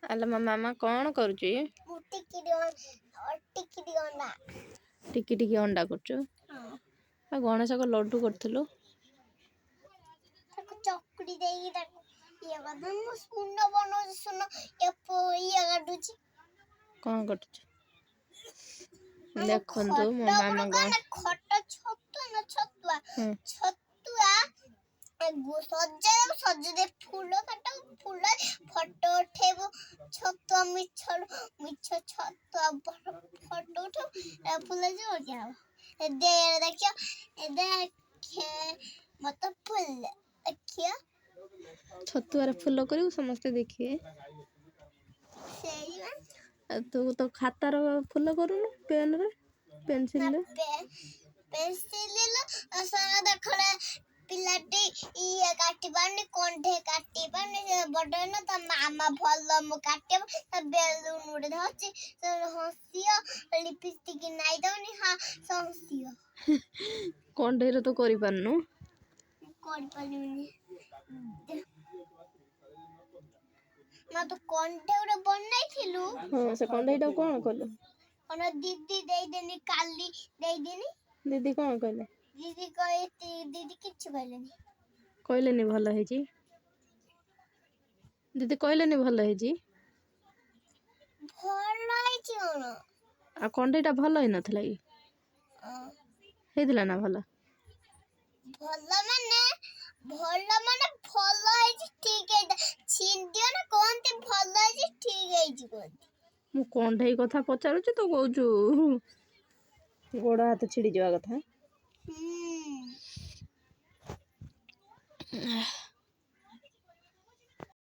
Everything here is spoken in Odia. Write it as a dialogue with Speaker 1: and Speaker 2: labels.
Speaker 1: ଆଲୋ ମାମା କ'ଣ କରୁଛୁ? ଟିକି ଟିକି ଅଣ୍ଡା କରୁଛୁ। ଆଉ ଗଣେଶ ଲଡୁ କରିଥିଲୁ।
Speaker 2: ଚକୁଡ଼ି ଦେଇକି ତାକୁ ଇଏ କରିଦେ। ମୁଁ ସୁନ ବନଉଛି। ସୁନ ଇଏ କାଟୁଛି।
Speaker 1: କ'ଣ କରୁଛୁ? ଦେଖନ୍ତୁ ମୋ ମାମା
Speaker 2: ଖଟ ଛତୁଆ ସଜେଇ ଫୁଲ କାଟ ଫୁଲ ଫଟୋ ଉଠେଇବୁ। ଛତୁଆ ମିଛ ଛତୁଆ ଫଟୋ ଉଠେଇବୁ। ଫୁଲ ଦେଖିବ ମତେ ଫୁଲ ଦେଖିବ।
Speaker 1: ଛତୁଆରେ ଫୁଲ କରିବୁ ସମସ୍ତେ ଦେଖିବେ। ତୁ ତ ଖାତାର ଫୁଲ କରୁନୁ ପେନରେ ପେନସିଲରେ।
Speaker 2: ପିଲାଟି ଇଏ କାଟି ପାରୁନି କଣ୍ଢେଇ କାଟି ପାରୁନି ବଡ ନା ତା ମାମା ଭଲ ମୁଁ କାଟିବ ତା ବେଲୁନ ଗୋଟେ ଧରିଛି ହସିବ ଲିପଷ୍ଟିକ ନାଇ ଦଉନି ହସିବ।
Speaker 1: କଣ୍ଢେଇରେ ତ କରିପାରୁନୁ।
Speaker 2: କରିପାରିବିନି। ମା ତୁ କଣ୍ଢେଇ ଗୋଟେ ବନେଇଥିଲୁ।
Speaker 1: ହଁ ସେ କଣ୍ଢେଇଟାକୁ କ'ଣ କଲୁ?
Speaker 2: ଦିଦି ଦେଇଦେନି କାଲି ଦେଇଦେନି।
Speaker 1: ଦିଦି କ'ଣ କହିଲେ?
Speaker 2: ଦିଦି କିଛି କହିଲେନି।
Speaker 1: କହିଲେନି ଭଲ ହେଇଛି? ଦିଦି କହିଲେନି ଭଲ ହେଇଛି?
Speaker 2: ଭଲ ହେଇଛି କ'ଣ?
Speaker 1: ଆଉ କଣ୍ଢେଇଟା ଭଲ ହେଇନଥିଲା କି? ହେଇଥିଲା ନା ଭଲ?
Speaker 2: ଭଲ ମାନେ ଭଲ ହେଇଛି ଠିକ ହେଇଛି। ଛିଣ୍ଡିବ ନା କହନ୍ତି ଭଲ ହେଇଛି ଠିକ ହେଇଛି କହନ୍ତି।
Speaker 1: ମୁଁ କଣ୍ଢେଇ କଥା ପଚାରୁଛି ତୁ କହୁଛୁ ଗୋଡ଼ ହାତ ଛିଡ଼ିଯିବା କଥା।